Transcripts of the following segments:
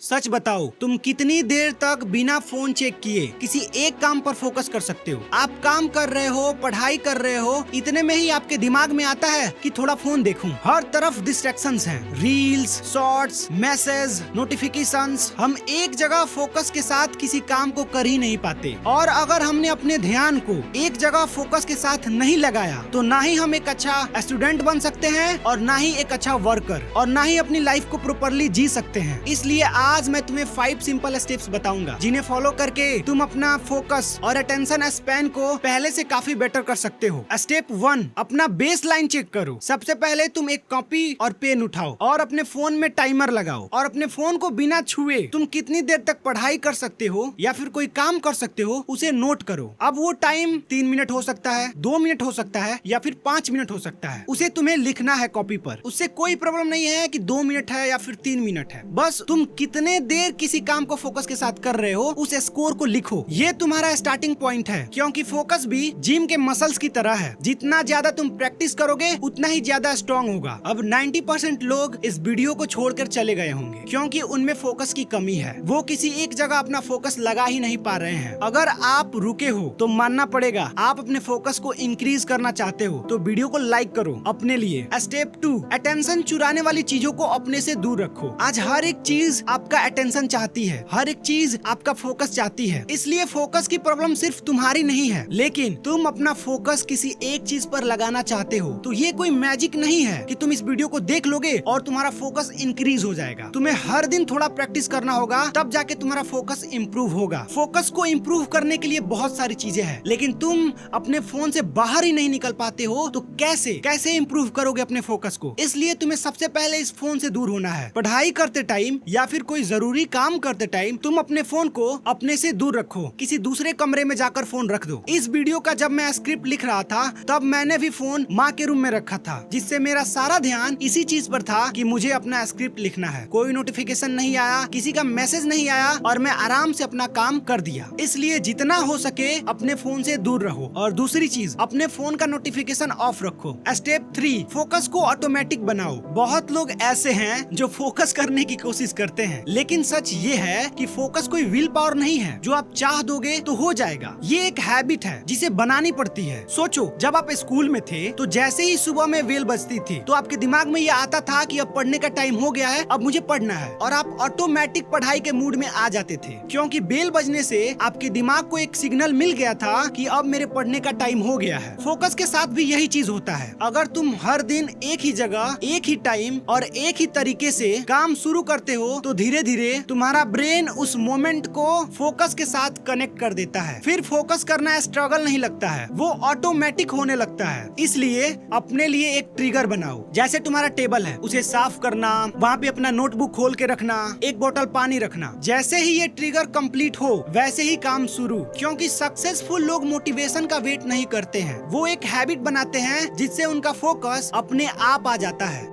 सच बताओ, तुम कितनी देर तक बिना फोन चेक किए किसी एक काम पर फोकस कर सकते हो? आप काम कर रहे हो, पढ़ाई कर रहे हो, इतने में ही आपके दिमाग में आता है कि थोड़ा फोन देखूं। हर तरफ डिस्ट्रैक्शंस हैं, रील्स, शॉर्ट्स, मैसेज, नोटिफिकेशंस। हम एक जगह फोकस के साथ किसी काम को कर ही नहीं पाते। और अगर हमने अपने ध्यान को एक जगह फोकस के साथ नहीं लगाया तो ना ही हम एक अच्छा स्टूडेंट बन सकते हैं और ना ही एक अच्छा वर्कर और ना ही अपनी लाइफ को प्रॉपर्ली जी सकते हैं। इसलिए आज मैं तुम्हें 5 सिंपल स्टेप्स बताऊंगा जिन्हें फॉलो करके तुम अपना फोकस और अटेंशन स्पैन को पहले से काफी बेटर कर सकते हो। स्टेप 1, अपना बेस लाइन चेक करो। सबसे पहले तुम एक कॉपी और पेन उठाओ और अपने फोन में टाइमर लगाओ और अपने फोन को बिना छुए तुम कितनी देर तक पढ़ाई कर सकते हो या फिर कोई काम कर सकते हो उसे नोट करो। अब वो टाइम 3 मिनट हो सकता है, 2 मिनट हो सकता है या फिर 5 मिनट हो सकता है। उसे तुम्हें लिखना है कॉपी पर। उससे कोई प्रॉब्लम नहीं है कि 2 मिनट है या फिर 3 मिनट है। बस तुम कितने देर किसी काम को फोकस के साथ कर रहे हो उस स्कोर को लिखो। ये तुम्हारा स्टार्टिंग पॉइंट है, क्योंकि फोकस भी जिम के मसल्स की तरह है। जितना ज्यादा तुम प्रैक्टिस करोगे उतना ही ज्यादा स्ट्रॉन्ग होगा। अब 90% लोग इस वीडियो को छोड़कर चले गए होंगे क्योंकि उनमें फोकस की कमी है। वो किसी एक जगह अपना फोकस लगा ही नहीं पा रहे हैं। अगर आप रुके हो तो मानना पड़ेगा, आप अपने फोकस को इंक्रीज करना चाहते हो तो वीडियो को लाइक करो अपने लिए। स्टेप 2, अटेंशन चुराने वाली चीजों को अपने से दूर रखो। आज हर एक चीज आपका अटेंशन चाहती है, हर एक चीज आपका फोकस चाहती है। इसलिए फोकस की प्रॉब्लम सिर्फ तुम्हारी नहीं है, लेकिन तुम अपना फोकस किसी एक चीज पर लगाना चाहते हो। तो ये कोई मैजिक नहीं है कि तुम इस वीडियो को देख लोगे और तुम्हारा फोकस इंक्रीज हो जाएगा। तुम्हें हर दिन थोड़ा प्रैक्टिस करना होगा, तब जाके तुम्हारा फोकस इंप्रूव होगा। फोकस को इंप्रूव करने के लिए बहुत सारी चीजें हैं, लेकिन तुम अपने फोन से बाहर ही नहीं निकल पाते हो। तो कैसे इंप्रूव करोगे अपने फोकस को? इसलिए तुम्हें सबसे पहले इस फोन से दूर होना है। पढ़ाई करते टाइम या फिर कोई जरूरी काम करते टाइम तुम अपने फोन को अपने से दूर रखो। किसी दूसरे कमरे में जाकर फोन रख दो। इस वीडियो का जब मैं स्क्रिप्ट लिख रहा था तब मैंने भी फोन माँ के रूम में रखा था, जिससे मेरा सारा ध्यान इसी चीज पर था कि मुझे अपना स्क्रिप्ट लिखना है। कोई नोटिफिकेशन नहीं आया, किसी का मैसेज नहीं आया और मैं आराम से अपना काम कर दिया। इसलिए जितना हो सके अपने फोन से दूर रहो। और दूसरी चीज, अपने फोन का नोटिफिकेशन ऑफ रखो। स्टेप 3, फोकस को ऑटोमेटिक बनाओ। बहुत लोग ऐसे हैं जो फोकस करने की कोशिश करते हैं, लेकिन सच ये है कि फोकस कोई विल पावर नहीं है जो आप चाह दोगे तो हो जाएगा। ये एक हैबिट है जिसे बनानी पड़ती है। सोचो, जब आप स्कूल में थे तो जैसे ही सुबह में बेल बजती थी तो आपके दिमाग में ये आता था कि अब पढ़ने का टाइम हो गया है, अब मुझे पढ़ना है, और आप ऑटोमेटिक पढ़ाई के मूड में आ जाते थे, क्योंकि बेल बजने से आपके दिमाग को एक सिग्नल मिल गया था कि अब मेरे पढ़ने का टाइम हो गया है। फोकस के साथ भी यही चीज होता है। अगर तुम हर दिन एक ही जगह, एक ही टाइम और एक ही तरीके से काम शुरू करते हो तो धीरे धीरे तुम्हारा ब्रेन उस मोमेंट को फोकस के साथ कनेक्ट कर देता है। फिर फोकस करना स्ट्रगल नहीं लगता है, वो ऑटोमेटिक होने लगता है। इसलिए अपने लिए एक ट्रिगर बनाओ। जैसे तुम्हारा टेबल है, उसे साफ करना, वहाँ पे अपना नोटबुक खोल के रखना, एक बोतल पानी रखना। जैसे ही ये ट्रिगर कंप्लीट हो वैसे ही काम शुरू। क्योंकि सक्सेसफुल लोग मोटिवेशन का वेट नहीं करते हैं, वो एक हैबिट बनाते हैं जिससे उनका फोकस अपने आप आ जाता है।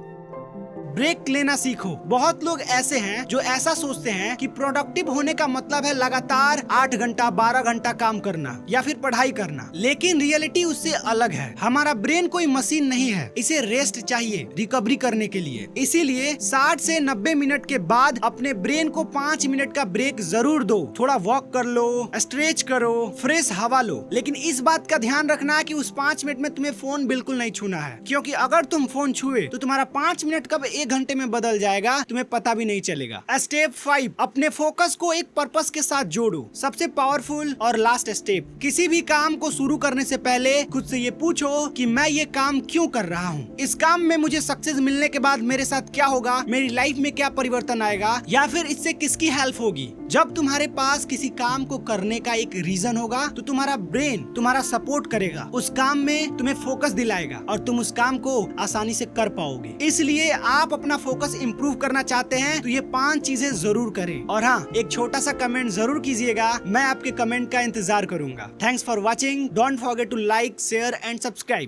ब्रेक लेना सीखो। बहुत लोग ऐसे हैं जो ऐसा सोचते हैं कि प्रोडक्टिव होने का मतलब है लगातार 8 घंटा 12 घंटा काम करना या फिर पढ़ाई करना, लेकिन रियलिटी उससे अलग है। हमारा ब्रेन कोई मशीन नहीं है, इसे रेस्ट चाहिए रिकवरी करने के लिए। इसीलिए 60 से 90 मिनट के बाद अपने ब्रेन को 5 मिनट का ब्रेक जरूर दो। थोड़ा वॉक कर लो, स्ट्रेच करो, फ्रेश हवा लो, लेकिन इस बात का ध्यान रखना कि उस 5 मिनट में तुम्हें फोन बिल्कुल नहीं छूना है, क्योंकि अगर तुम फोन छुए तो तुम्हारा 5 मिनट कब 1 घंटे में बदल जाएगा तुम्हें पता भी नहीं चलेगा। स्टेप 5, अपने फोकस को एक पर्पस के साथ जोड़ो। सबसे पावरफुल और लास्ट स्टेप, किसी भी काम को शुरू करने से पहले खुद से ये पूछो कि मैं ये काम क्यों कर रहा हूँ। इस काम में मुझे सक्सेस मिलने के बाद मेरे साथ क्या होगा, मेरी लाइफ में क्या परिवर्तन आएगा, या फिर इससे किसकी हेल्प होगी। जब तुम्हारे पास किसी काम को करने का एक रीजन होगा तो तुम्हारा ब्रेन तुम्हारा सपोर्ट करेगा, उस काम में तुम्हें फोकस दिलाएगा और तुम उस काम को आसानी से कर पाओगे। इसलिए आप अपना फोकस इंप्रूव करना चाहते हैं तो ये 5 चीजें जरूर करें। और हाँ, एक छोटा सा कमेंट जरूर कीजिएगा, मैं आपके कमेंट का इंतजार करूंगा। Thanks for watching. Don't forget to like, share and subscribe.